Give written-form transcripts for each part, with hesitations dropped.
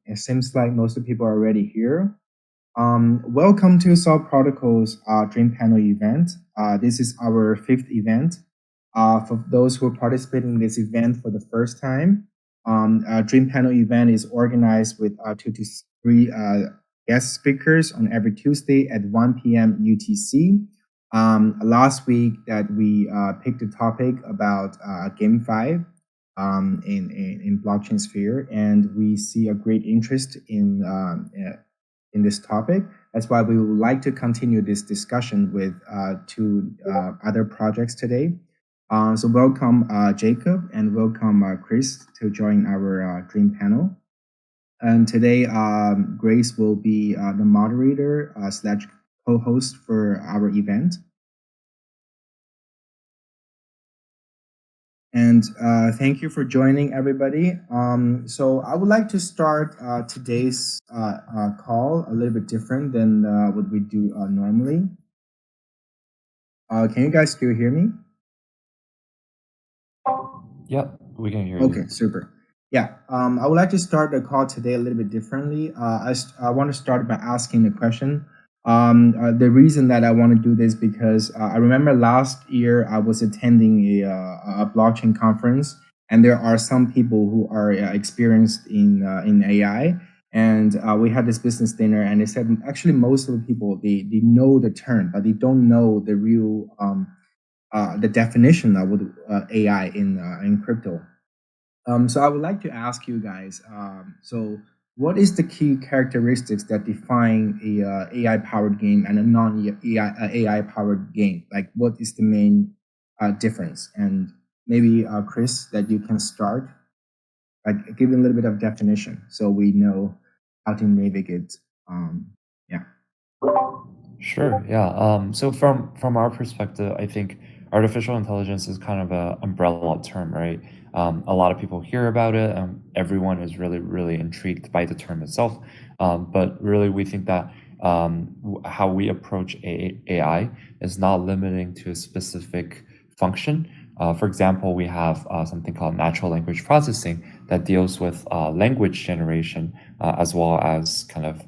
It seems like most of the people are already here. Welcome to Solv Protocol's Dream Panel event. This is our fifth event. For those who are participating in this event for the first time, Dream Panel event is organized with 2 to 3 guest speakers on every Tuesday at 1 p.m. UTC. Last week that we picked a topic about GameFi in blockchain sphere, and we see a great interest in this topic. That's why we would like to continue this discussion with 2 other projects today. So welcome Jacob and welcome Chris to join our dream panel. And today Grace will be the moderator slash co-host for our event. And thank you for joining, everybody. So I would like to start today's call a little bit different than what we do normally. Can you guys still hear me? Yep, we can hear you. Okay, super. Yeah, I would like to start the call today a little bit differently. I want to start by asking a question. The reason that I want to do this because I remember last year I was attending a blockchain conference, and there are some people who are experienced in AI. And we had this business dinner, and they said actually most of the people they know the term, but they don't know the real the definition of AI in crypto. So I would like to ask you guys. So what is the key characteristics that define a AI powered game and a non AI powered game? Like, what is the main difference? And maybe Chris, that you can start, like give a little bit of definition so we know how to navigate. Yeah. Sure. Yeah. So from our perspective, I think artificial intelligence is kind of a umbrella term, right? A lot of people hear about it, and everyone is really intrigued by the term itself. But really, we think that how we approach AI is not limiting to a specific function. For example, we have something called natural language processing that deals with language generation as well as kind of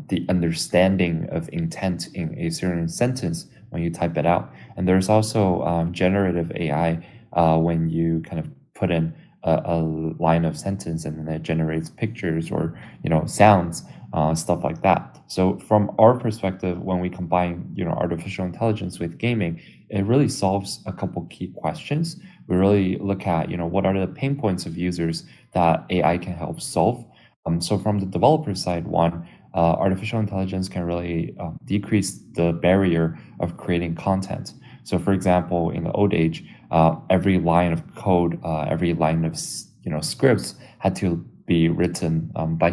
the understanding of intent in a certain sentence when you type it out. And there's also generative AI when you kind of put in a line of sentence and then it generates pictures or sounds, stuff like that. So from our perspective, when we combine artificial intelligence with gaming, it really solves a couple key questions. We really look at what are the pain points of users that AI can help solve. So from the developer side, one, artificial intelligence can really decrease the barrier of creating content. So, for example, in the old age, every line of code, every line of scripts had to be written by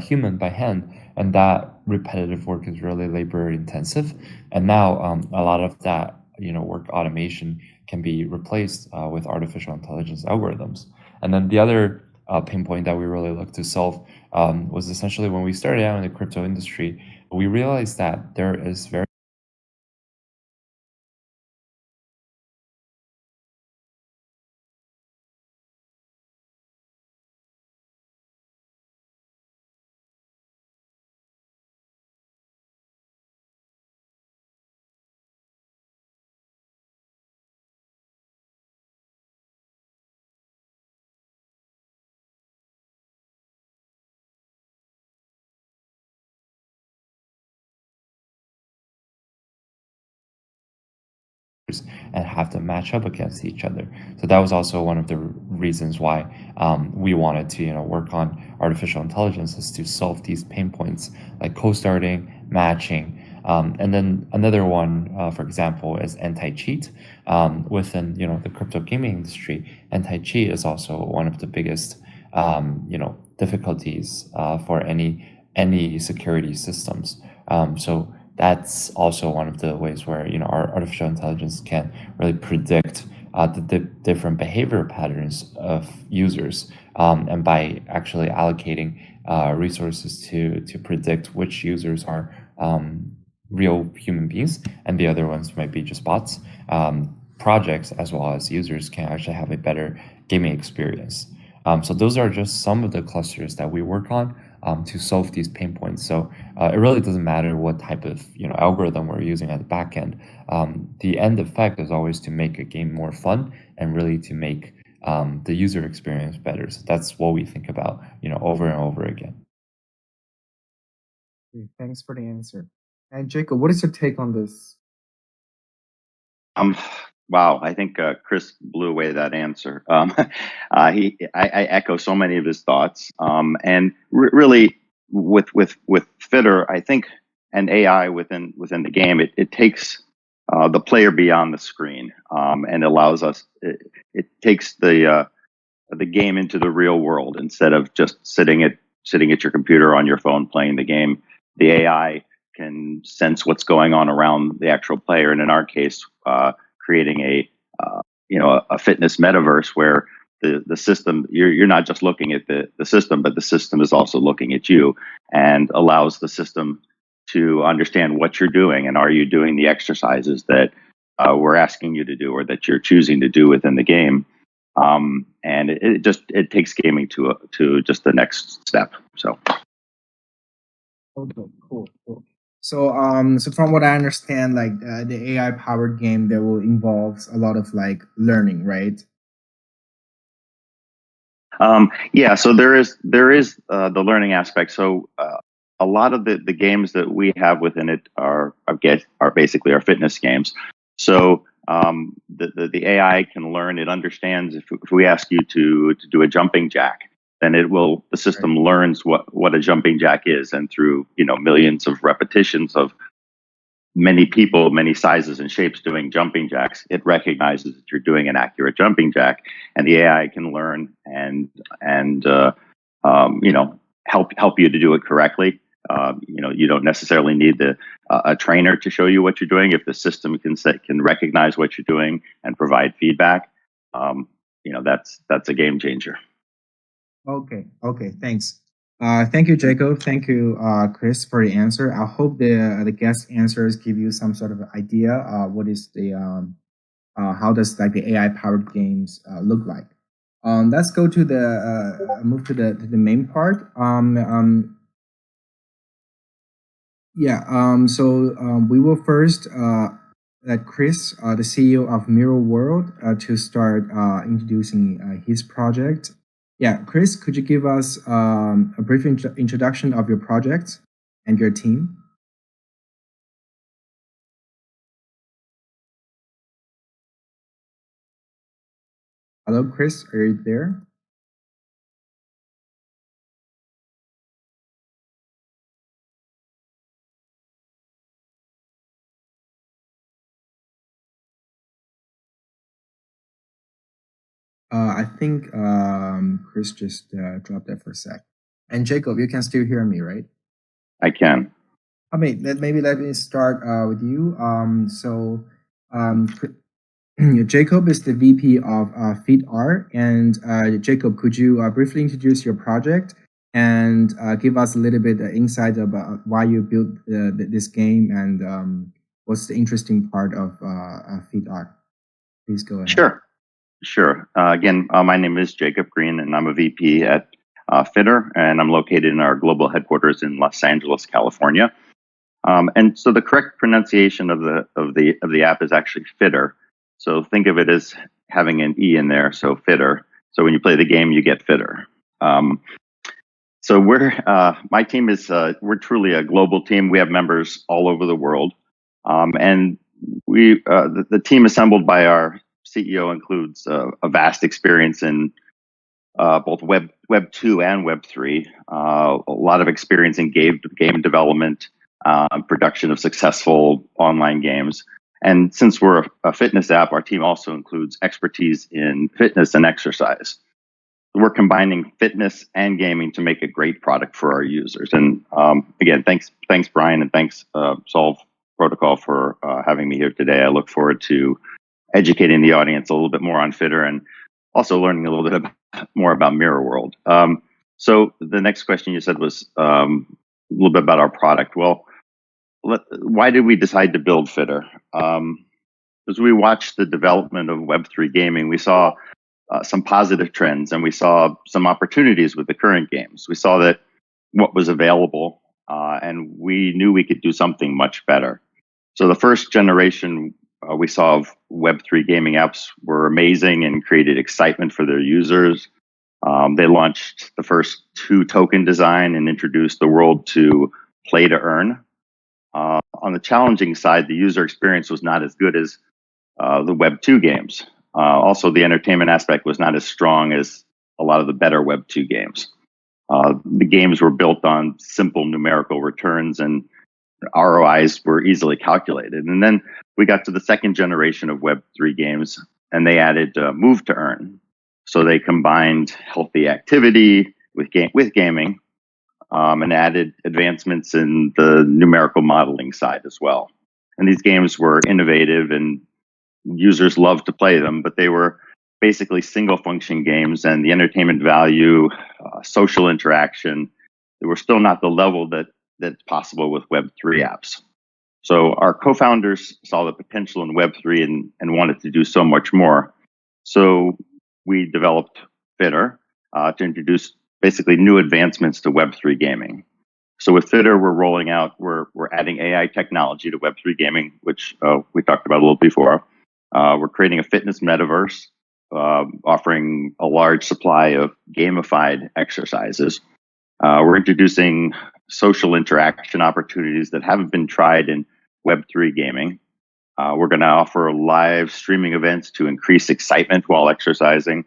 hand, and that repetitive work is really labor intensive. And now, a lot of that work automation can be replaced with artificial intelligence algorithms. And then the other pain point that we really look to solve was essentially when we started out in the crypto industry, we realized that there is very and have to match up against each other. So that was also one of the reasons why we wanted to work on artificial intelligence, is to solve these pain points like co-starting, matching. And then another one, for example, is anti-cheat. Within the crypto gaming industry, anti-cheat is also one of the biggest difficulties for any security systems. So that's also one of the ways where our artificial intelligence can really predict the different behavior patterns of users, and by actually allocating resources to predict which users are real human beings and the other ones might be just bots. Projects as well as users can actually have a better gaming experience. So those are just some of the clusters that we work on. to solve these pain points. So it really doesn't matter what type of algorithm we're using at the back end. The end effect is always to make a game more fun and really to make the user experience better. So that's what we think about, over and over again. Okay, thanks for the answer. And Jacob, what is your take on this? Um, wow, I think Chris blew away that answer. I echo so many of his thoughts, and really, with Fitter, I think, and AI within the game, it takes the player beyond the screen, and allows us. It takes the game into the real world instead of just sitting at your computer on your phone playing the game. The AI can sense what's going on around the actual player, and in our case, creating a fitness metaverse where the system you're not just looking at the system, but the system is also looking at you and allows the system to understand what you're doing and are you doing the exercises that we're asking you to do or that you're choosing to do within the game. And it takes gaming to just the next step. So Okay, cool, cool. So from what I understand, like the AI powered game, that will involve a lot of like learning, right? yeah, so there is the learning aspect. So a lot of the games that we have within it are basically our fitness games. So the AI can learn. It understands if we ask you to do a jumping jack, then the Right. system learns what a jumping jack is, and through millions of repetitions of many people, many sizes and shapes doing jumping jacks, it recognizes that you're doing an accurate jumping jack, and the AI can learn and help you to do it correctly. You don't necessarily need a trainer to show you what you're doing. If the system can recognize what you're doing and provide feedback, that's a game changer. Okay, okay, thanks. Thank you, Jacob. Thank you, Chris, for the answer. I hope the guest answers give you some sort of idea. What is the how does like the AI powered games look like? Let's go to the move to the main part. Yeah. We will first let Chris, the CEO of Mirror World, to start introducing his project. Yeah, Chris, could you give us a brief introduction of your project and your team? Hello, Chris, are you there? I think Chris just dropped there for a sec. And Jacob, you can still hear me, right? I can. I mean, maybe let me start with you. Jacob is the VP of Feed Art. And Jacob, could you briefly introduce your project and give us a little bit insight about why you built this game and what's the interesting part of Feed Art? Please go ahead. Sure. Again, my name is Jacob Green, and I'm a VP at Fitter, and I'm located in our global headquarters in Los Angeles, California. And so the correct pronunciation of the app is actually Fitter. So think of it as having an E in there, so Fitter. So when you play the game, you get Fitter. So my team is we're truly a global team. We have members all over the world, and the team assembled by our CEO includes a vast experience in both Web 2 and Web 3, a lot of experience in game development, production of successful online games. And since we're a fitness app, our team also includes expertise in fitness and exercise. We're combining fitness and gaming to make a great product for our users. And again, thanks, Brian, and thanks, Solv Protocol, for having me here today. I look forward to educating the audience a little bit more on Fitter and also learning a little bit more about Mirror World. So the next question you said was a little bit about our product. Well, why did we decide to build Fitter? As we watched the development of Web3 gaming, we saw some positive trends, and we saw some opportunities with the current games. We saw that what was available, and we knew we could do something much better. So the first generation we saw of Web3 gaming apps were amazing and created excitement for their users. They launched the first 2-token design and introduced the world to play to earn. On the challenging side, the user experience was not as good as the Web2 games. Also, the entertainment aspect was not as strong as a lot of the better Web2 games. The games were built on simple numerical returns, and ROIs were easily calculated. And then we got to the second generation of Web3 games, and they added move to earn. So they combined healthy activity with gaming, and added advancements in the numerical modeling side as well. And these games were innovative, and users loved to play them, but they were basically single function games, and the entertainment value, social interaction, they were still not the level that's possible with Web3 apps. So our co-founders saw the potential in Web3 and wanted to do so much more. So we developed Fitter to introduce basically new advancements to Web3 gaming. So with Fitter, we're adding AI technology to Web3 gaming, which we talked about a little before. We're creating a fitness metaverse, offering a large supply of gamified exercises. We're introducing social interaction opportunities that haven't been tried in Web3 gaming. We're going to offer live streaming events to increase excitement while exercising.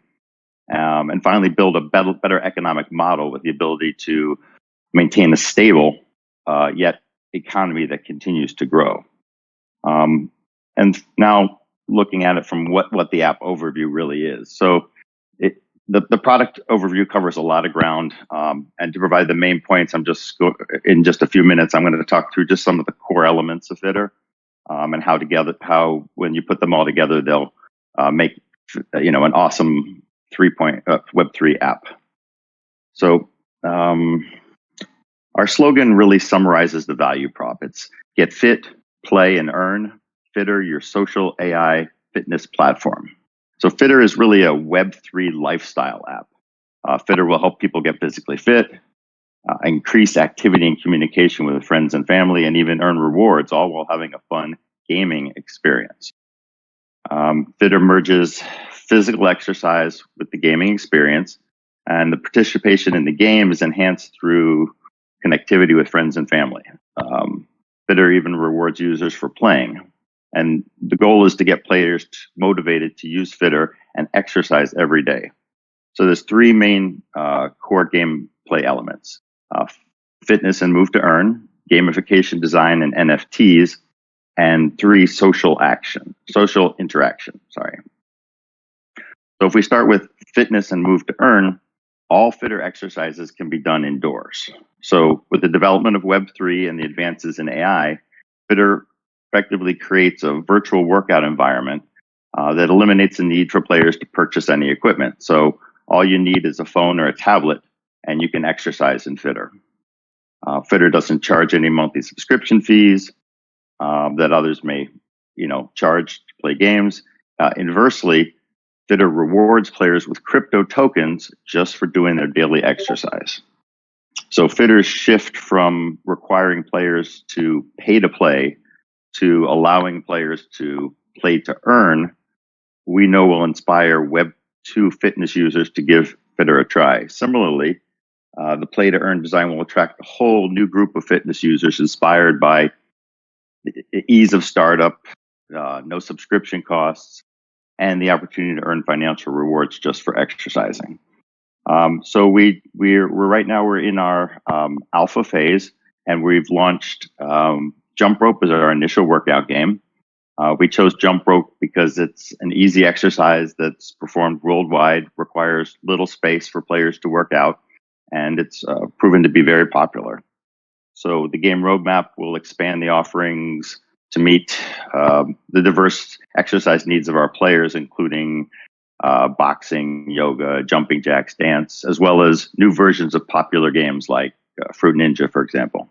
And finally, build a better economic model with the ability to maintain a stable yet economy that continues to grow. And now looking at it from what the app overview really is. So the product overview covers a lot of ground. And to provide the main points, in just a few minutes, I'm going to talk through just some of the core elements of Fitter, and how when you put them all together, they'll make an awesome Web3 app. So our slogan really summarizes the value prop. It's get fit, play, and earn. Fitter, your social AI fitness platform. So Fitter is really a Web3 lifestyle app. Fitter will help people get physically fit, increase activity and communication with friends and family, and even earn rewards, all while having a fun gaming experience. Fitter merges physical exercise with the gaming experience, and the participation in the game is enhanced through connectivity with friends and family. Fitter even rewards users for playing. And the goal is to get players motivated to use Fitter and exercise every day. So there's 3 main core gameplay elements: fitness and move to earn, gamification design and NFTs, and 3 social interaction. So if we start with fitness and move to earn, all Fitter exercises can be done indoors. So with the development of Web3 and the advances in AI, Fitter effectively creates a virtual workout environment that eliminates the need for players to purchase any equipment. So all you need is a phone or a tablet, and you can exercise in Fitter. Fitter doesn't charge any monthly subscription fees that others may, charge to play games. Inversely, Fitter rewards players with crypto tokens just for doing their daily exercise. So Fitter's shift from requiring players to pay to play to allowing players to play to earn, we know will inspire Web2 fitness users to give Fitter a try. Similarly, the play to earn design will attract a whole new group of fitness users inspired by the ease of startup, no subscription costs, and the opportunity to earn financial rewards just for exercising. So we're in our alpha phase, and we've launched Jump Rope as our initial workout game. We chose Jump Rope because it's an easy exercise that's performed worldwide, requires little space for players to work out, and it's proven to be very popular. So the game roadmap will expand the offerings to meet the diverse exercise needs of our players, including boxing, yoga, jumping jacks, dance, as well as new versions of popular games like Fruit Ninja, for example.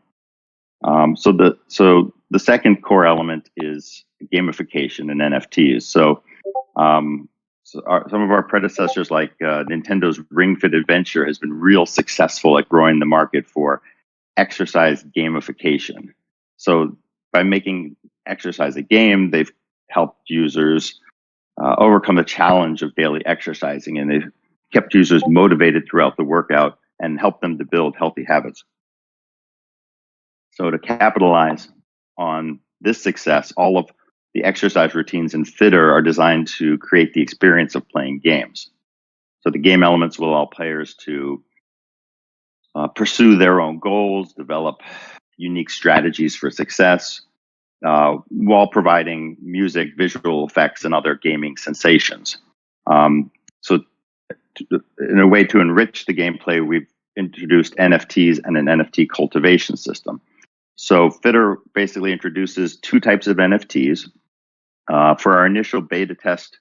So the second core element is gamification and NFTs. So some of our predecessors, like Nintendo's Ring Fit Adventure, has been real successful at growing the market for exercise gamification. So by making exercise a game, they've helped users overcome the challenge of daily exercising, and they've kept users motivated throughout the workout and helped them to build healthy habits. So to capitalize on this success, all of the exercise routines in Fitter are designed to create the experience of playing games. So the game elements will allow players to pursue their own goals, develop unique strategies for success, while providing music, visual effects, and other gaming sensations. So in a way to enrich the gameplay, we've introduced NFTs and an NFT cultivation system. So Fitter basically introduces two types of NFTs. For our initial beta test,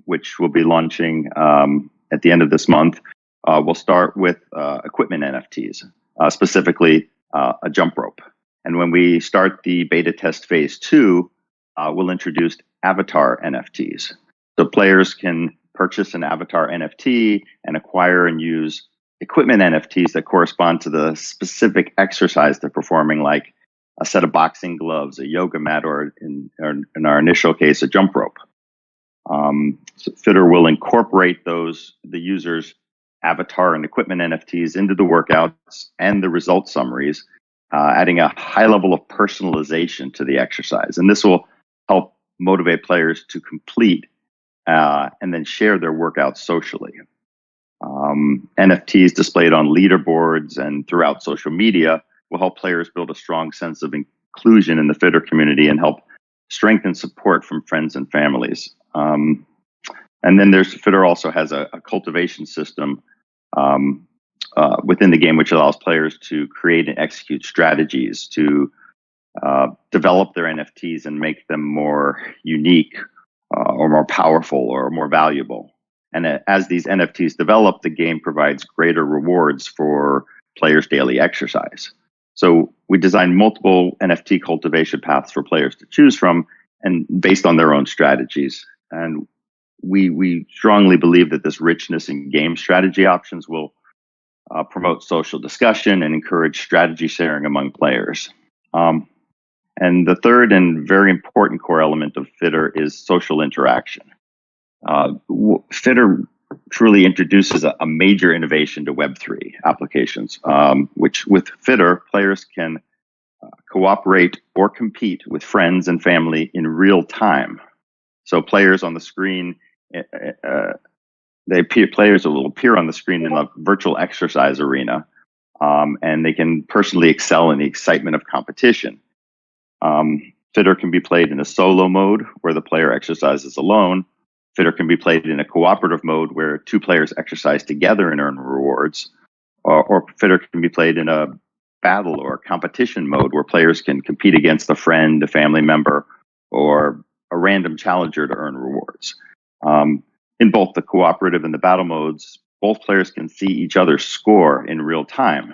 which we'll be launching at the end of this month, we'll start with equipment NFTs, specifically a jump rope. And when we start the beta test phase 2, we'll introduce avatar NFTs. So players can purchase an avatar NFT and acquire and use equipment NFTs that correspond to the specific exercise they're performing, like a set of boxing gloves, a yoga mat, or in our initial case, a jump rope. So Fitter will incorporate the user's avatar and equipment NFTs into the workouts and the result summaries, adding a high level of personalization to the exercise. And this will help motivate players to complete and then share their workouts socially. NFTs displayed on leaderboards and throughout social media will help players build a strong sense of inclusion in the Fitter community and help strengthen support from friends and families. And then Fitter also has a cultivation system within the game, which allows players to create and execute strategies to develop their NFTs and make them more unique or more powerful or more valuable. And as these NFTs develop, the game provides greater rewards for players' daily exercise. So we designed multiple NFT cultivation paths for players to choose from, and based on their own strategies. And we strongly believe that this richness in game strategy options will promote social discussion and encourage strategy sharing among players. And the third and very important core element of Fitter is social interaction. Fitter truly introduces a major innovation to Web3 applications, which with Fitter, players can cooperate or compete with friends and family in real time. So players on the screen, players will appear on the screen in a virtual exercise arena, and they can personally excel in the excitement of competition. Fitter can be played in a solo mode where the player exercises alone. Fitter can be played in a cooperative mode where two players exercise together and earn rewards. Or Fitter can be played in a battle or competition mode where players can compete against a friend, a family member, or a random challenger to earn rewards. In both the cooperative and the battle modes, both players can see each other's score in real time.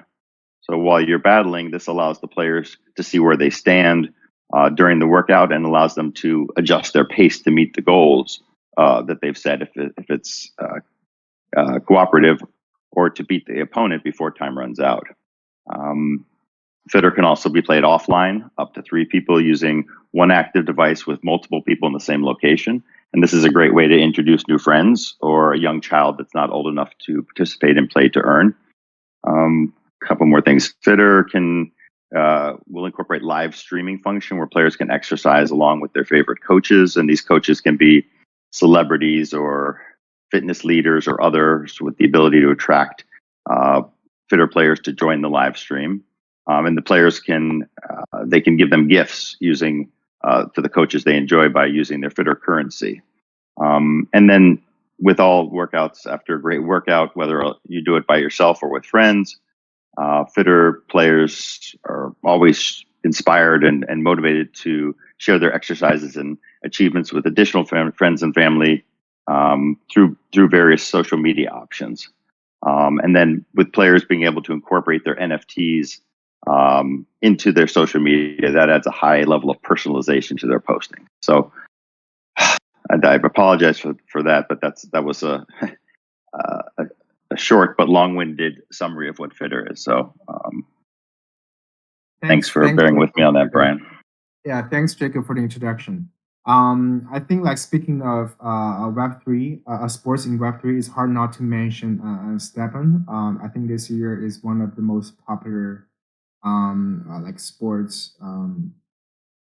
So while you're battling, this allows the players to see where they stand during the workout and allows them to adjust their pace to meet the goals that they've set if it's cooperative, or to beat the opponent before time runs out. Fitter can also be played offline, up to 3 people using one active device with multiple people in the same location. And this is a great way to introduce new friends or a young child that's not old enough to participate in play to earn. Couple more things. Fitter will incorporate live streaming function where players can exercise along with their favorite coaches, and these coaches can be celebrities or fitness leaders or others with the ability to attract Fitter players to join the live stream. And the players can give them gifts using to the coaches they enjoy by using their Fitter currency. And then with all workouts, after a great workout, whether you do it by yourself or with friends, Fitter players are always inspired and motivated to share their exercises and achievements with additional friends and family through various social media options. And then with players being able to incorporate their NFTs into their social media, that adds a high level of personalization to their posting. So I apologize for that, but that was a, a short but long-winded summary of what Fitter is. So thanks for Thanks, bearing with me on that, Jacob. Brian. Yeah, thanks, Jacob, for the introduction. I think, like, speaking of Web3, sports in Web3, it's hard not to mention Stepan. I think this year is one of the most popular like sports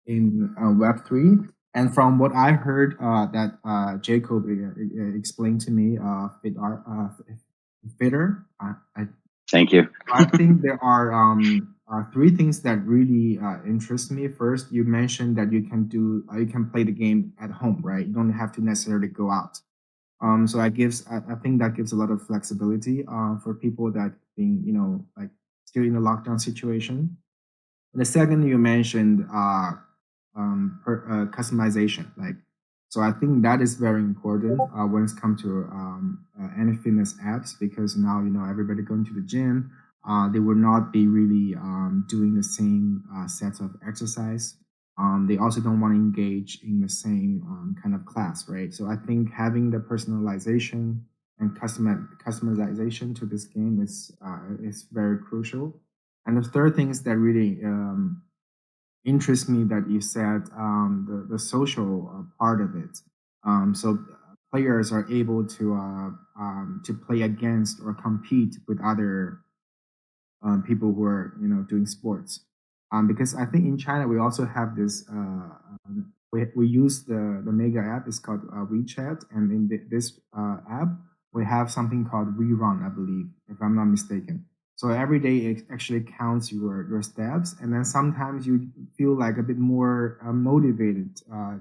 in Web3. And from what I heard that Jacob explained to me, Fitter, Thank you. I think there are three things that really interest me. First, you mentioned that you can play the game at home, right? You don't have to necessarily go out. So I think that gives a lot of flexibility for people that being like still in a lockdown situation. The second you mentioned customization, like, so I think that is very important when it's come to any fitness apps, because now everybody going to the gym, they will not be really doing the same sets of exercise. They also don't want to engage in the same kind of class, right? So I think having the personalization and customization to this game is very crucial. And the third thing is that really interests me that you said the social part of it. So players are able to play against or compete with other people who are doing sports. Because I think in China we also have this. We use the mega app. It's called WeChat, and in this app we have something called WeRun, I believe, if I'm not mistaken. So every day it actually counts your steps, and then sometimes you feel like a bit more motivated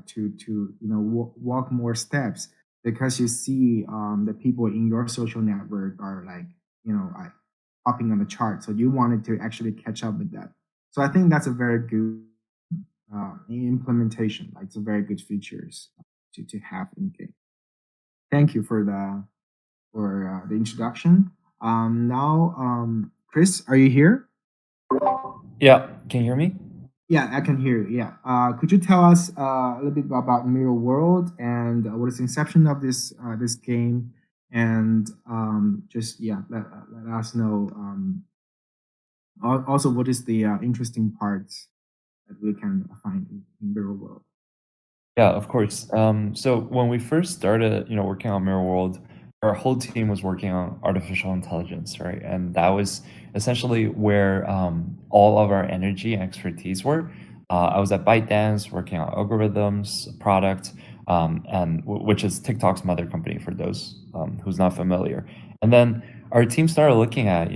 to walk more steps, because you see the people in your social network are like popping on the chart. So you wanted to actually catch up with that. So I think that's a very good implementation. Like, it's a very good features to have in game. Thank you for the introduction. Now, Chris, are you here? Yeah, can you hear me? Yeah, I can hear you. Yeah. Could you tell us a little bit about Mirror World and what is the inception of this game, and just let us know also what is the interesting parts that we can find in Mirror World. Yeah, of course. So when we first started, working on Mirror World, our whole team was working on artificial intelligence, right? And that was essentially where all of our energy and expertise were. I was at ByteDance working on algorithms, product, which is TikTok's mother company for those who's not familiar. And then our team started looking at,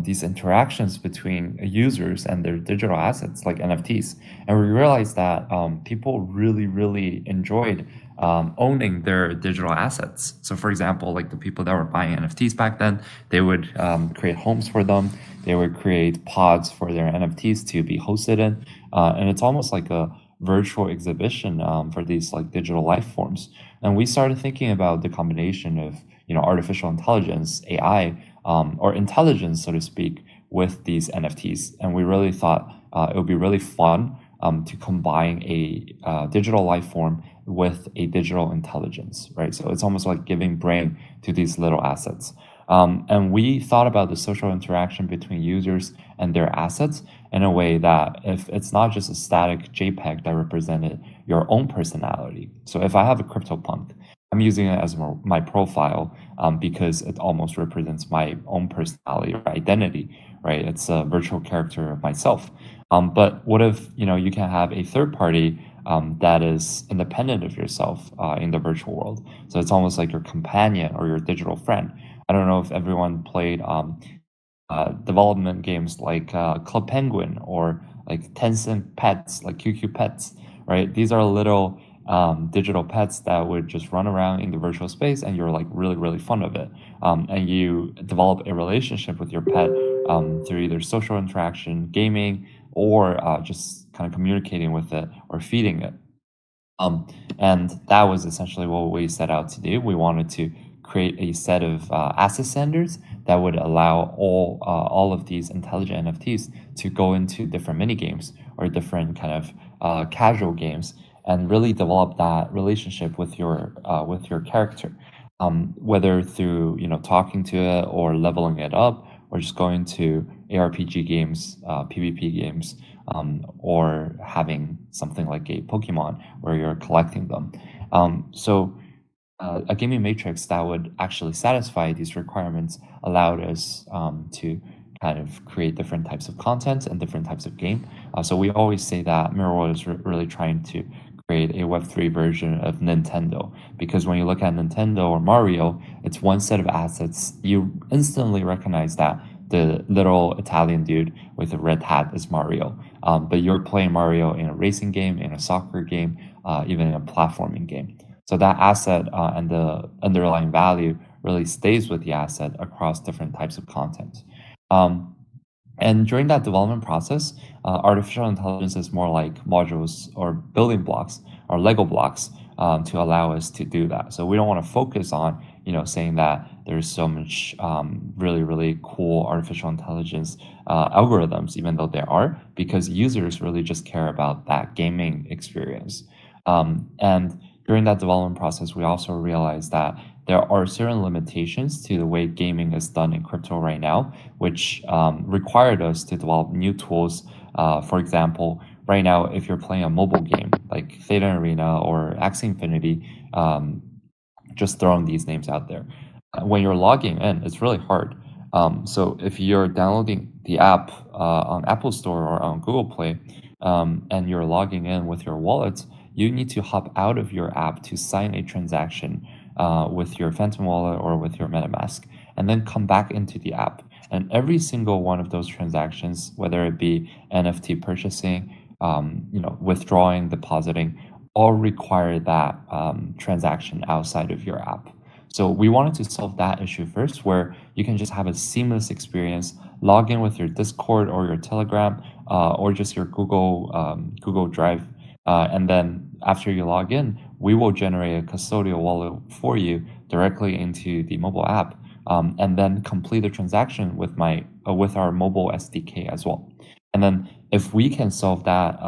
these interactions between users and their digital assets like NFTs, and we realized that people really, really enjoyed owning their digital assets. So, for example, like the people that were buying NFTs back then, they would create homes for them. They would create pods for their NFTs to be hosted in, and it's almost like a virtual exhibition for these like digital life forms. And we started thinking about the combination of artificial intelligence, AI, or intelligence, so to speak, with these NFTs. And we really thought it would be really fun to combine a digital life form with a digital intelligence, right? So it's almost like giving brain to these little assets. And we thought about the social interaction between users and their assets in a way that if it's not just a static JPEG that represented your own personality. So if I have a CryptoPunk, I'm using it as my profile because it almost represents my own personality or identity, right? It's a virtual character of myself. But what if you can have a third party that is independent of yourself in the virtual world? So it's almost like your companion or your digital friend. I don't know if everyone played development games like Club Penguin or like Tencent Pets, like QQ Pets, right? These are little digital pets that would just run around in the virtual space, and you're like really, really fond of it. And you develop a relationship with your pet through either social interaction, gaming, or just kind of communicating with it or feeding it. And that was essentially what we set out to do. We wanted to create a set of asset standards that would allow all of these intelligent NFTs to go into different mini games or different kind of casual games and really develop that relationship with your character, whether through talking to it or leveling it up, or just going to ARPG games, PvP games, or having something like a Pokemon where you're collecting them. So a gaming matrix that would actually satisfy these requirements allowed us to kind of create different types of content and different types of game. So we always say that Mirror World is really trying to create a Web3 version of Nintendo, because when you look at Nintendo or Mario, it's one set of assets. You instantly recognize that the little Italian dude with a red hat is Mario. But you're playing Mario in a racing game, in a soccer game, even in a platforming game. So that asset and the underlying value really stays with the asset across different types of content. And during that development process, artificial intelligence is more like modules or building blocks or Lego blocks to allow us to do that. So we don't want to focus on, saying that there's so much really, really cool artificial intelligence algorithms, even though there are, because users really just care about that gaming experience. And during that development process, we also realized that there are certain limitations to the way gaming is done in crypto right now, which required us to develop new tools. For example, right now, if you're playing a mobile game like Theta Arena or Axie Infinity, just throwing these names out there, when you're logging in, it's really hard. So if you're downloading the app on Apple Store or on Google Play, and you're logging in with your wallet, you need to hop out of your app to sign a transaction with your Phantom wallet or with your MetaMask, and then come back into the app. And every single one of those transactions, whether it be NFT purchasing, withdrawing, depositing, all require that transaction outside of your app. So we wanted to solve that issue first, where you can just have a seamless experience, log in with your Discord or your Telegram or just your Google Drive. And then after you log in, we will generate a custodial wallet for you directly into the mobile app, and then complete the transaction with our mobile SDK as well. And then if we can solve that,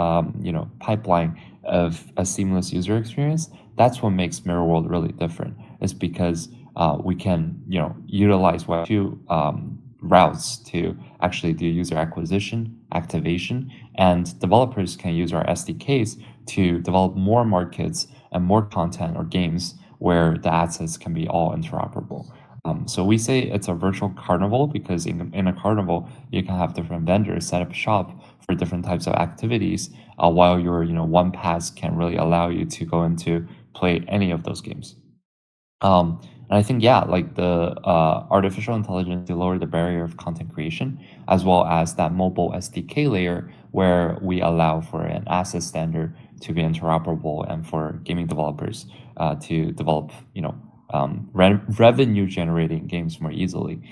pipeline of a seamless user experience, that's what makes Mirror World really different. Is because we can, utilize Web2 routes to actually do user acquisition, activation, and developers can use our SDKs to develop more markets and more content or games where the assets can be all interoperable. So we say it's a virtual carnival because in a carnival, you can have different vendors set up shop for different types of activities, while your one pass can really allow you to go into play any of those games. And I think, yeah, like the artificial intelligence to lower the barrier of content creation, as well as that mobile SDK layer where we allow for an asset standard to be interoperable and for gaming developers to develop, revenue generating games more easily,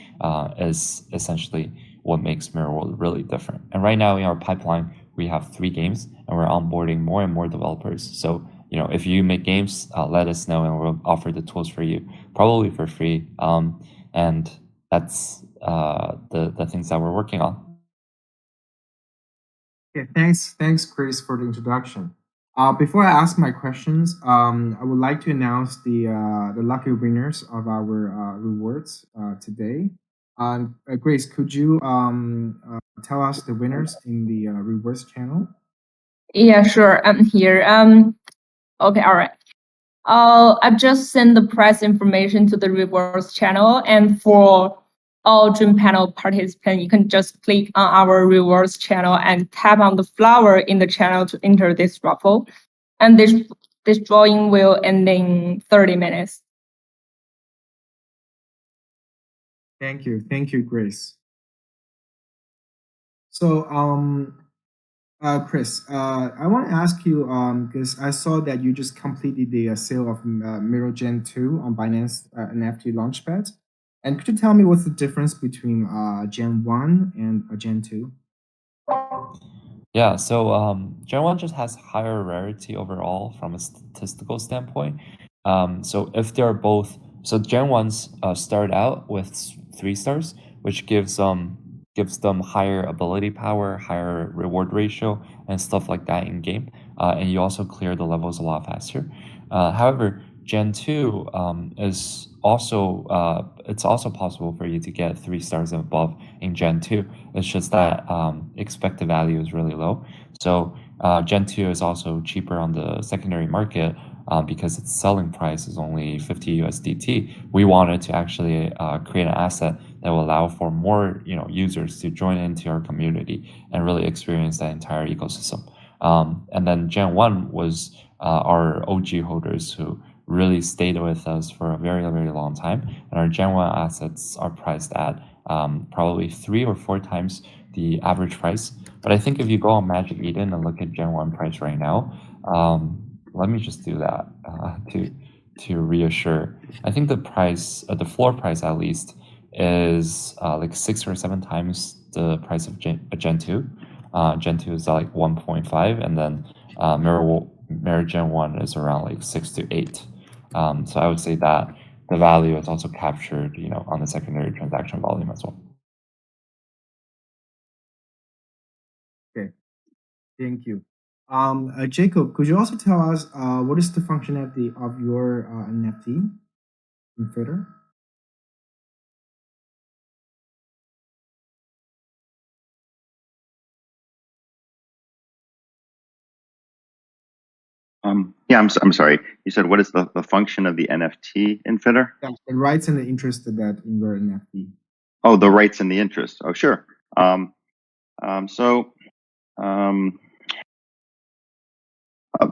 is essentially what makes Mirror World really different. And right now in our pipeline, we have 3 games and we're onboarding more and more developers. So if you make games, let us know and we'll offer the tools for you, probably for free. And that's the things that we're working on. Okay, thanks, Chris, for the introduction. Before I ask my questions, I would like to announce the lucky winners of our rewards today. Grace, could you tell us the winners in the rewards channel? Yeah, sure. I'm here. Okay, all right. I've just sent the press information to the rewards channel, and for all Dream Panel participants, you can just click on our rewards channel and tap on the flower in the channel to enter this raffle. And this drawing will end in 30 minutes. Thank you, Grace. So, Chris, I want to ask you because I saw that you just completed the sale of Mirror Gen 2 on Binance NFT Launchpad. And could you tell me what's the difference between Gen 1 and Gen 2? Yeah, so Gen 1 just has higher rarity overall from a statistical standpoint. So if they're both, so Gen 1s start out with 3 stars, which gives gives them higher ability power, higher reward ratio, and stuff like that in game. And you also clear the levels a lot faster. However, Gen 2 is also it's also possible for you to get 3 stars and above in Gen 2. It's just that expected value is really low. So Gen 2 is also cheaper on the secondary market because its selling price is only 50 USDT. We wanted to actually create an asset that will allow for more users to join into our community and really experience that entire ecosystem. And then Gen 1 was our OG holders who really stayed with us for a very, very long time. And our Gen 1 assets are priced at probably 3 or 4 times the average price. But I think if you go on Magic Eden and look at Gen 1 price right now, let me just do that to reassure. I think the price, the floor price at least, is like 6 or 7 times the price of Gen 2. Gen 2 is like 1.5, and then Mirror Gen 1 is around like 6 to 8. So I would say that the value is also captured, on the secondary transaction volume as well. Okay, thank you. Jacob, could you also tell us what is the functionality of your NFT in Fitter? Yeah, I'm sorry. You said what is the function of the NFT in Fitter? Yeah, the rights and the interest that in your NFT. Oh, the rights and the interest. Oh, sure.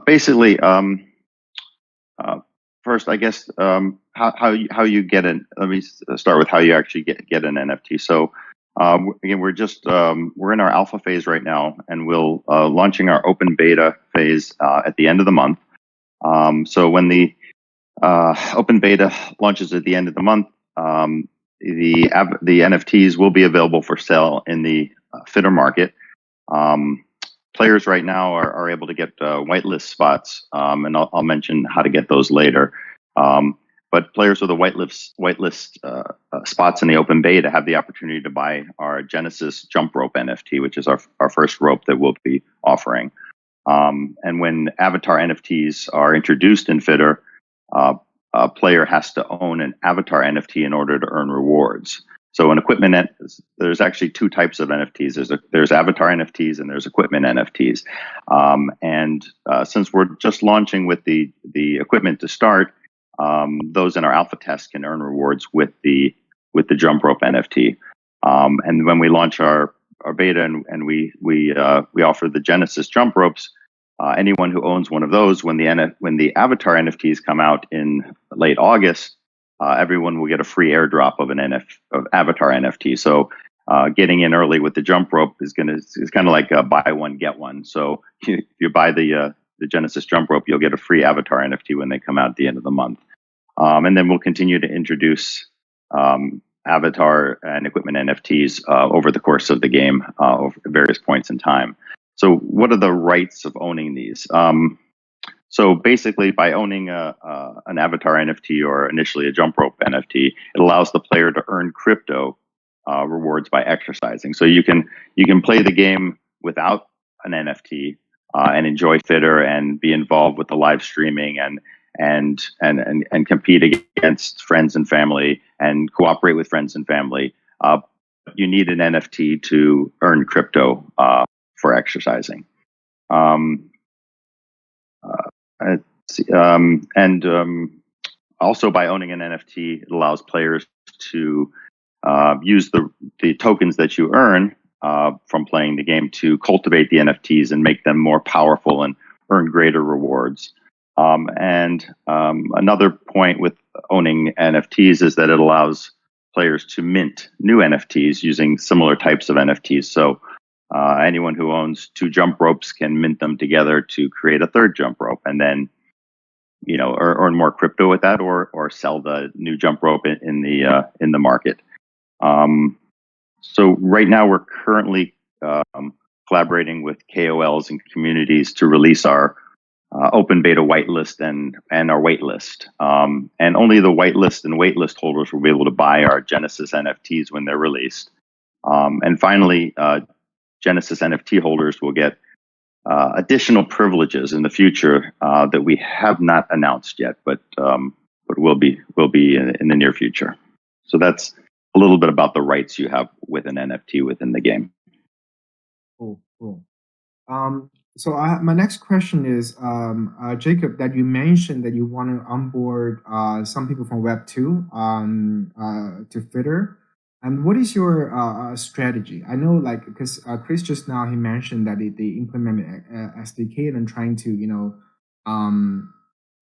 Basically, first, I guess how you get an. Let me start with how you actually get an NFT. So again, we're in our alpha phase right now, and we'll launching our open beta phase at the end of the month. So when the open beta launches at the end of the month, the NFTs will be available for sale in the Fitter market. Players right now are able to get whitelist spots, and I'll mention how to get those later. But players with a whitelist spots in the open beta have the opportunity to buy our Genesis Jump Rope NFT, which is our first rope that we'll be offering. And when avatar NFTs are introduced in Fitter, a player has to own an avatar NFT in order to earn rewards. So in equipment, there's actually 2 types of NFTs. There's avatar NFTs and there's equipment NFTs. Since we're just launching with the equipment to start, those in our alpha test can earn rewards with the jump rope NFT. And when we launch our beta and we offer the Genesis jump ropes, anyone who owns one of those, when the avatar NFTs come out in late August, everyone will get a free airdrop of of avatar NFT. So getting in early with the jump rope is kind of like a buy one get one. So if you buy the Genesis jump rope, you'll get a free avatar NFT when they come out at the end of the month. And then we'll continue to introduce avatar and equipment NFTs over the course of the game over various points in time. So what are the rights of owning these? So basically, by owning an avatar NFT or initially a jump rope NFT, it allows the player to earn crypto rewards by exercising. So you can play the game without an NFT and enjoy Fitter and be involved with the live streaming and compete against friends and family and cooperate with friends and family. You need an NFT to earn crypto for exercising. Also by owning an NFT, it allows players to use the tokens that you earn from playing the game to cultivate the NFTs and make them more powerful and earn greater rewards. Another point with owning NFTs is that it allows players to mint new NFTs using similar types of NFTs. So anyone who owns 2 jump ropes can mint them together to create a 3rd jump rope, and then earn more crypto with that, or sell the new jump rope in the market. So right now we're currently collaborating with KOLs and communities to release our open beta whitelist and our waitlist. And only the whitelist and waitlist holders will be able to buy our Genesis NFTs when they're released. And finally, Genesis NFT holders will get additional privileges in the future that we have not announced yet, but will be in the near future. So that's a little bit about the rights you have with an NFT within the game. Cool. So my next question is, Jacob, that you mentioned that you want to onboard some people from Web 2 to Fitter. And what is your strategy? I know, like, because Chris just now, he mentioned that they implemented SDK and trying to,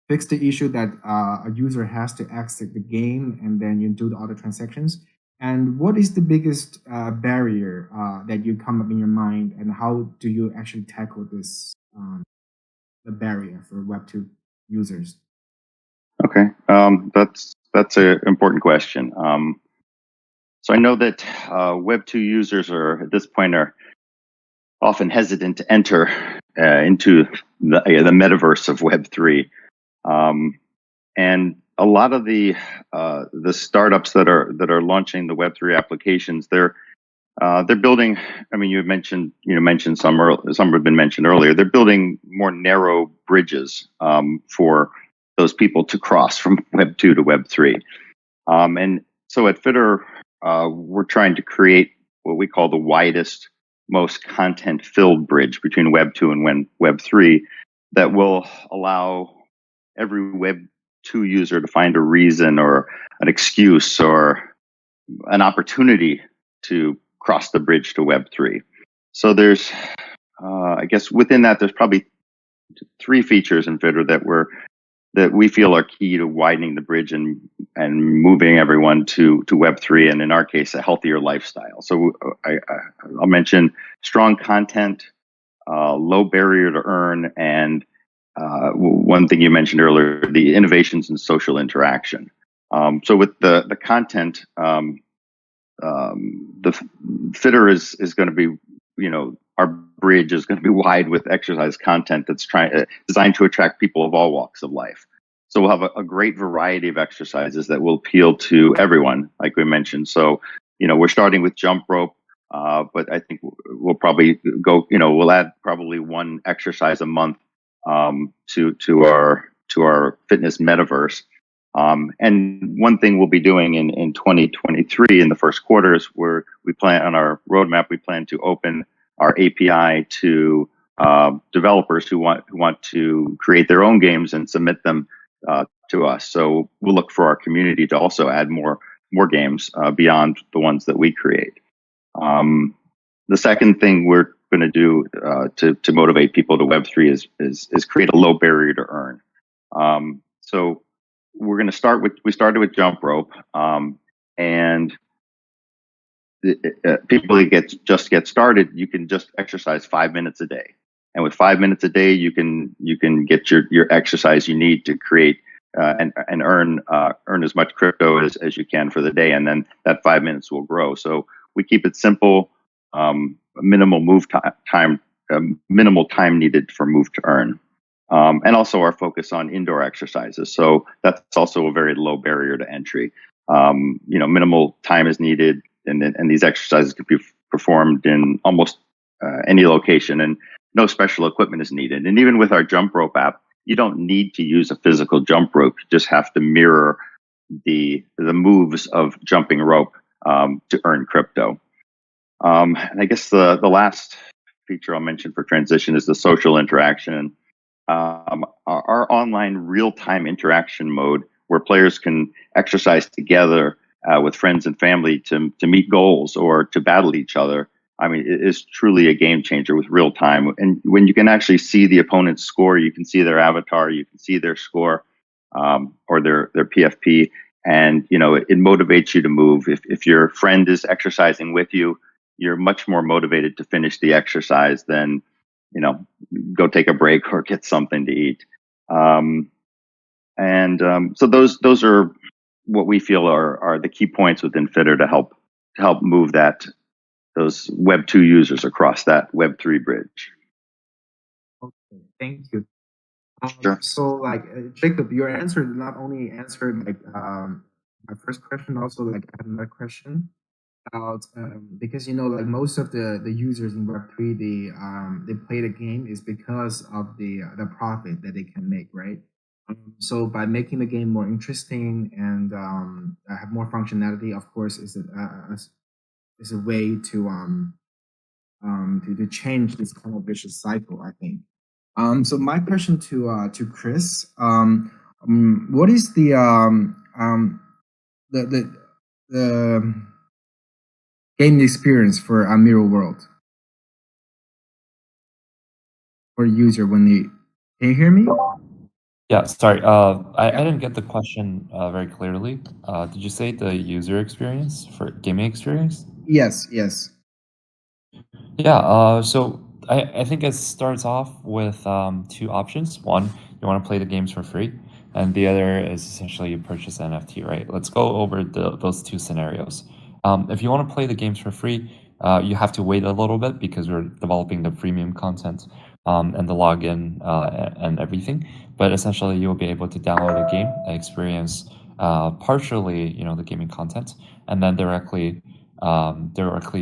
fix the issue that a user has to exit the game and then you do all the transactions. And what is the biggest barrier that you come up in your mind, and how do you actually tackle this the barrier for Web2 users? Okay, that's an important question. So I know that Web2 users are at this point are often hesitant to enter into the metaverse of Web3, and a lot of the startups that are launching the Web3 applications, they're building. I mean, you mentioned some have been mentioned earlier. They're building more narrow bridges for those people to cross from Web 2 to Web 3. And so at Fitter, we're trying to create what we call the widest, most content-filled bridge between Web 2 and Web 3 that will allow every Web 2 user to find a reason or an excuse or an opportunity to cross the bridge to Web 3. So there's, I guess within that, there's probably 3 features in Fitter that we feel are key to widening the bridge and moving everyone to Web 3, and in our case, a healthier lifestyle. So I'll mention strong content, low barrier to earn, and one thing you mentioned earlier, the innovations in social interaction. So with the content, the Fitter is going to be, our bridge is going to be wide with exercise content that's designed to attract people of all walks of life. So we'll have a great variety of exercises that will appeal to everyone, like we mentioned. So, we're starting with jump rope, but I think we'll probably go, we'll add probably one exercise a month to our fitness metaverse. And one thing we'll be doing in 2023 in the first quarter is where we plan on our roadmap. We plan to open our API to developers who want to create their own games and submit them to us. So we'll look for our community to also add more games beyond the ones that we create. The second thing we're going to do to motivate people to Web3 is create a low barrier to earn. So we're going to we started with jump rope, and people that just get started, you can just exercise 5 minutes a day. And with 5 minutes a day, you can get your exercise you need to create and earn as much crypto as you can for the day. And then that 5 minutes will grow. So we keep it simple, minimal minimal time needed for move to earn. And also our focus on indoor exercises. So that's also a very low barrier to entry. Minimal time is needed, and these exercises can be performed in almost any location, and no special equipment is needed. And even with our jump rope app, you don't need to use a physical jump rope. You just have to mirror the moves of jumping rope to earn crypto. And I guess the last feature I'll mention for transition is the social interaction. Our online real-time interaction mode, where players can exercise together with friends and family to meet goals or to battle each other. I mean, it is truly a game changer with real time. And when you can actually see the opponent's score, you can see their avatar, you can see their score or their PFP, and it motivates you to move. If your friend is exercising with you, you're much more motivated to finish the exercise than go take a break or get something to eat. So those are what we feel are the key points within Fitter to help move those Web 2 users across that Web 3 bridge. Okay, thank you. Sure. So, Jacob, your answer not only answered my first question, also I have another question. about because like most of the users in Web3, they play the game is because of the profit that they can make, right? So by making the game more interesting and have more functionality, of course, is a way to change this kind of vicious cycle, I think. So my question to Chris, what is the game experience for a mirror world for user when they can you hear me? Yeah, sorry. I Yeah. didn't get the question very clearly. Did you say the user experience for gaming experience? Yes. Yeah, so I think it starts off with two options. One, you want to play the games for free, and the other is essentially you purchase NFT, right? Let's go over those two scenarios. If you want to play the games for free, you have to wait a little bit because we're developing the premium content and the login and everything. But essentially, you'll be able to download a game, experience partially, the gaming content, and then directly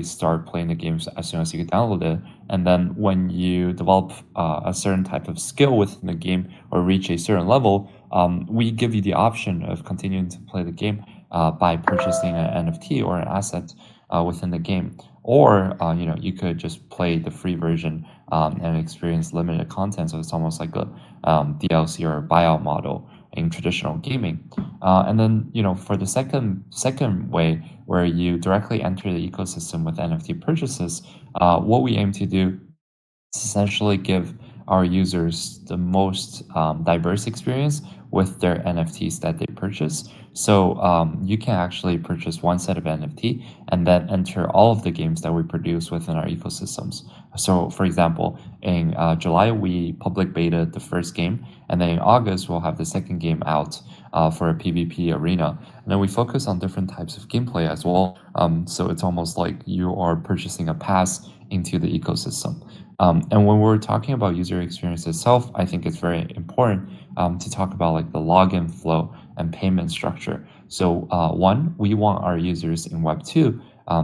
start playing the games as soon as you download it. And then when you develop a certain type of skill within the game or reach a certain level, we give you the option of continuing to play the game by purchasing an NFT or an asset within the game. Or you could just play the free version and experience limited content. So it's almost like a DLC or a buyout model in traditional gaming. And then for the second way, where you directly enter the ecosystem with NFT purchases, what we aim to do is essentially give our users the most diverse experience with their NFTs that they purchase. So you can actually purchase one set of NFT and then enter all of the games that we produce within our ecosystems. So, for example, in July, we public beta the first game, and then in August, we'll have the second game out for a PvP arena. And then we focus on different types of gameplay as well. So it's almost like you are purchasing a pass into the ecosystem. And when we're talking about user experience itself, I think it's very important to talk about like the login flow and payment structure. So one, we want our users in Web2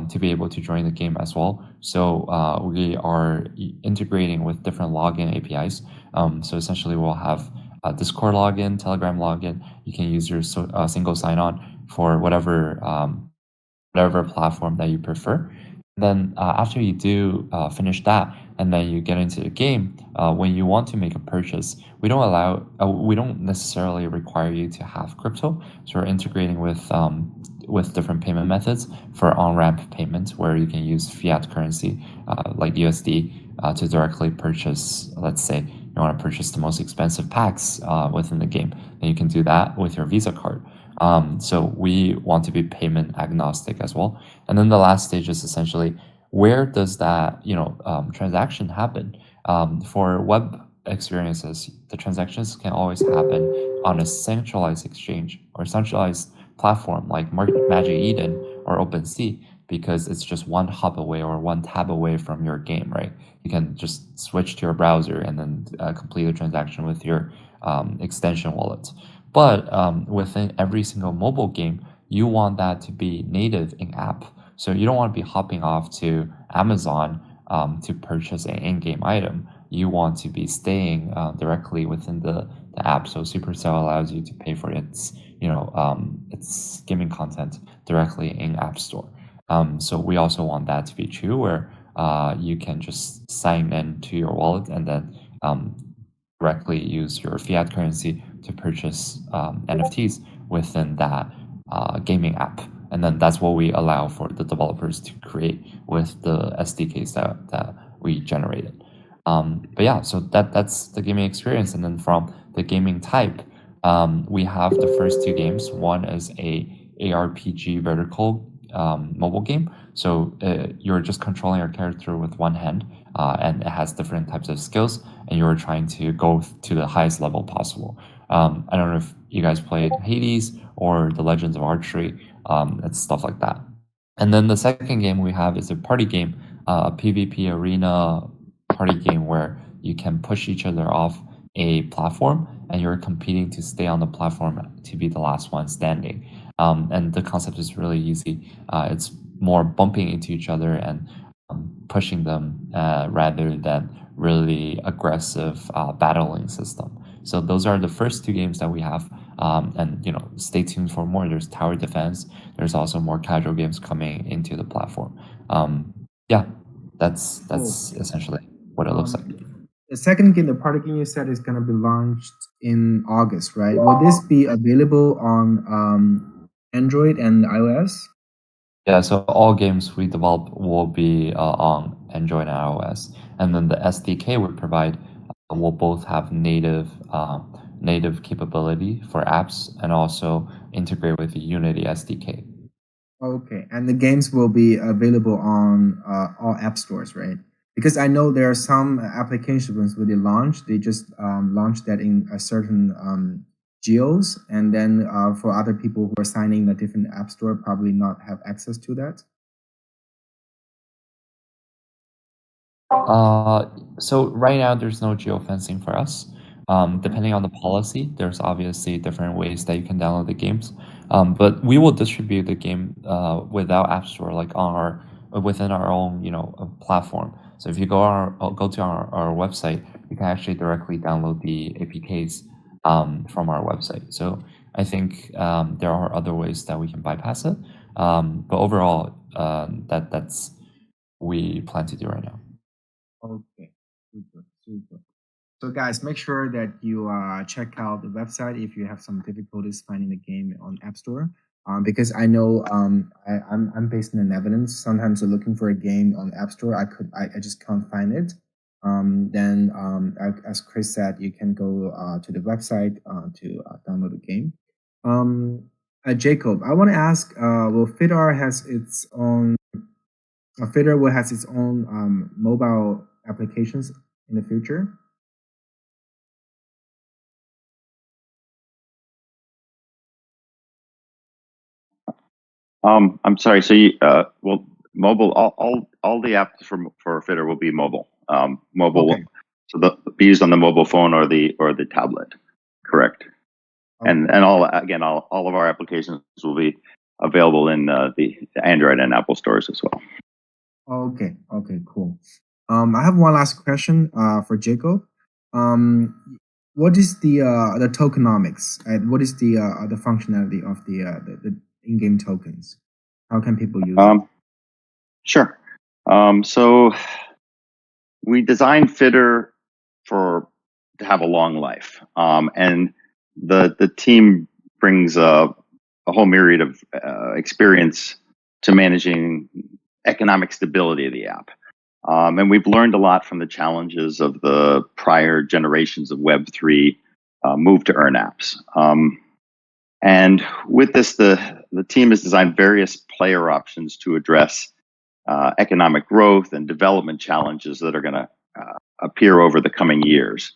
to be able to join the game as well. So we are integrating with different login APIs. So essentially we'll have Discord login, Telegram login. You can use your single sign-on for whatever platform that you prefer. Then after you do finish that, and then you get into the game, when you want to make a purchase, we don't necessarily require you to have crypto. So we're integrating with different payment methods for on-ramp payments, where you can use fiat currency like USD to directly purchase. Let's say you want to purchase the most expensive packs within the game, then you can do that with your Visa card. So we want to be payment agnostic as well. And then the last stage is essentially, where does that transaction happen? For web experiences, the transactions can always happen on a centralized exchange or centralized platform like Magic Eden or OpenSea, because it's just one hop away or one tab away from your game, right? You can just switch to your browser and then complete a transaction with your extension wallet. But within every single mobile game, you want that to be native in app. So you don't want to be hopping off to Amazon to purchase an in-game item. You want to be staying directly within the app. So Supercell allows you to pay for its gaming content directly in App Store. So we also want that to be true, where you can just sign in to your wallet and then directly use your fiat currency to purchase NFTs within that gaming app. And then that's what we allow for the developers to create with the SDKs that we generated. But yeah, so that's the gaming experience. And then from the gaming type, we have the first two games. One is a ARPG vertical mobile game. So you're just controlling your character with one hand, and it has different types of skills, and you're trying to go to the highest level possible. I don't know if you guys played Hades or The Legends of Archery. It's stuff like that. And then the second game we have is a party game, a PvP arena party game where you can push each other off a platform and you're competing to stay on the platform to be the last one standing. And the concept is really easy. It's more bumping into each other and pushing them rather than really aggressive battling system. So those are the first two games that we have, and stay tuned for more. There's tower defense. There's also more casual games coming into the platform. Yeah, that's essentially what it looks like. The second game, the party game you said is going to be launched in August, right? Will this be available on Android and iOS? Yeah, so all games we develop will be on Android and iOS, and then the SDK we provide will both have native capability for apps and also integrate with the Unity SDK. Okay, and the games will be available on all app stores, right? Because I know there are some applications when they launch, they just launch that in a certain geos, and then for other people who are signing a different app store, probably not have access to that. So right now there's no geofencing for us. Depending on the policy, there's obviously different ways that you can download the games. But we will distribute the game without App Store, like within our own platform. So if you go to our website, you can actually directly download the APKs from our website. So I think there are other ways that we can bypass it. But overall, that's we plan to do right now. Okay, super, super. So guys, make sure that you check out the website if you have some difficulties finding the game on App Store. Because I know I'm based in the Netherlands. Sometimes you're looking for a game on App Store, I just can't find it. Then as Chris said, you can go to the website to download the game. Jacob, I want to ask, will Fidar has its own Fidar will has its own mobile applications in the future? I'm sorry. So mobile. All the apps for Fitter will be mobile. Mobile. Okay. So be used on the mobile phone or the tablet. Correct. Okay. And all of our applications will be available in the Android and Apple stores as well. Okay. Okay. Cool. I have one last question for Jacob. What is the tokenomics? What is the functionality of the in-game tokens? How can people use it? Sure. So we designed Fitter to have a long life, and the team brings a whole myriad of experience to managing economic stability of the app. And we've learned a lot from the challenges of the prior generations of Web3 move to earn apps. And with this, the team has designed various player options to address economic growth and development challenges that are going to appear over the coming years.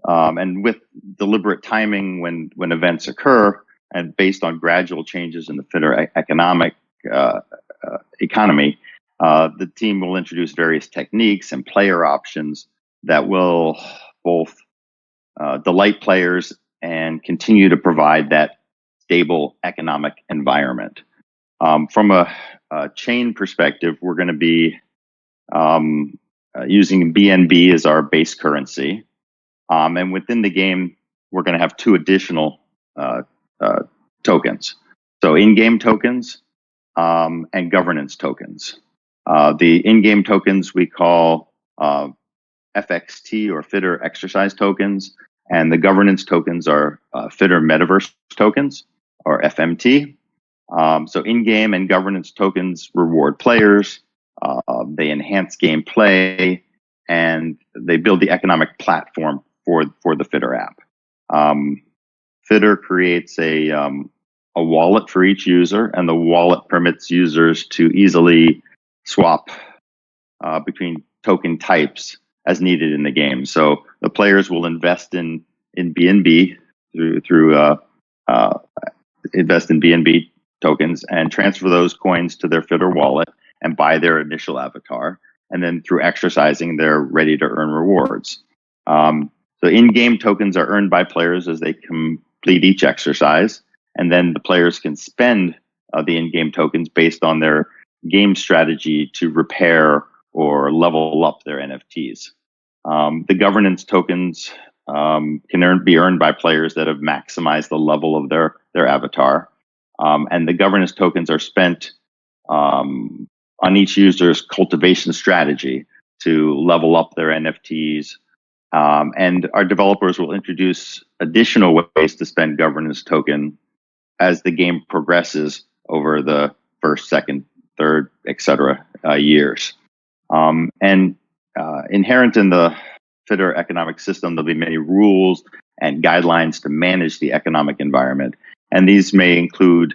And with deliberate timing when events occur, and based on gradual changes in the Fitter economic economy, the team will introduce various techniques and player options that will both delight players and continue to provide that stable economic environment. From a chain perspective, we're going to be using BNB as our base currency. And within the game, we're going to have two additional tokens. So in-game tokens and governance tokens. The in-game tokens we call FXT or Fitter Exercise tokens, and the governance tokens are Fitter Metaverse tokens or FMT. So in-game and governance tokens reward players, they enhance gameplay, and they build the economic platform for the Fitter app. Fitter creates a wallet for each user, and the wallet permits users to easily swap between token types as needed in the game. So the players will invest in BNB through invest in BNB tokens and transfer those coins to their Fitter wallet and buy their initial avatar. And then through exercising, they're ready to earn rewards. So in-game tokens are earned by players as they complete each exercise. And then the players can spend the in-game tokens based on their game strategy to repair or level up their NFTs. The governance tokens can be earned by players that have maximized the level of their avatar. And the governance tokens are spent on each user's cultivation strategy to level up their NFTs. And our developers will introduce additional ways to spend governance token as the game progresses over the first, second, third, etc. Years. And inherent in the FIDR economic system, there'll be many rules and guidelines to manage the economic environment. And these may include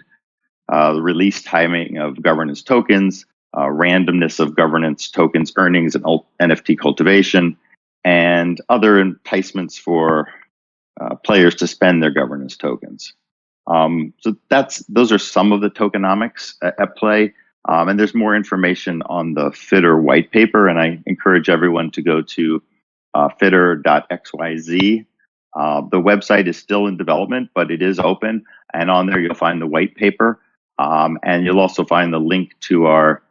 the release timing of governance tokens, randomness of governance tokens earnings and NFT cultivation, and other enticements for players to spend their governance tokens. So those are some of the tokenomics at play. And there's more information on the FIDR white paper, and I encourage everyone to go to FIDR.xyz. The website is still in development, but it is open, and on there you'll find the white paper, and you'll also find the link to our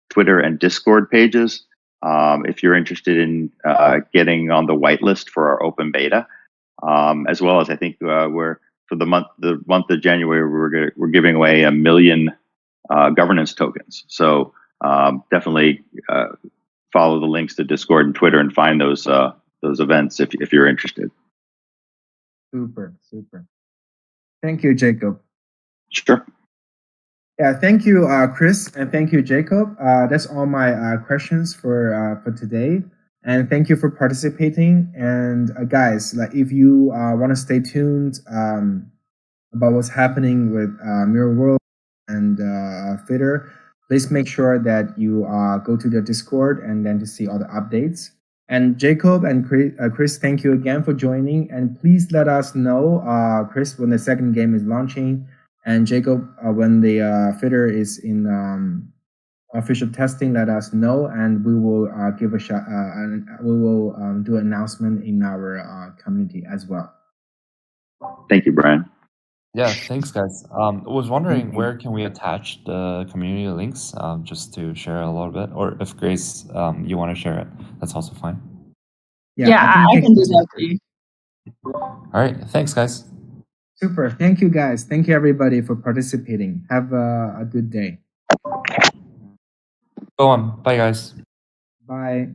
Twitter and Discord pages if you're interested in getting on the whitelist for our open beta, as well as I think for the month of January we're giving away 1 million governance tokens. So definitely follow the links to Discord and Twitter and find those events if you're interested. Super. Thank you, Jacob. Sure. Yeah, thank you, Chris, and thank you, Jacob. That's all my questions for today. And thank you for participating. And guys, like if you want to stay tuned about what's happening with Mirror World and FIDR, please make sure that you go to the Discord and then to see all the updates. And Jacob and Chris, thank you again for joining. And please let us know, Chris, when the second game is launching, and Jacob, when the FIDR is in official testing, let us know, and we will give a shot. And we will do an announcement in our community as well. Thank you, Brian. Yeah, thanks, guys. I was wondering where can we attach the community links, just to share a little bit, or if Grace, you want to share it, that's also fine. Yeah, I can do that for you. All right, thanks, guys. Super. Thank you, guys. Thank you, everybody, for participating. Have a good day. Go on. Bye, guys. Bye.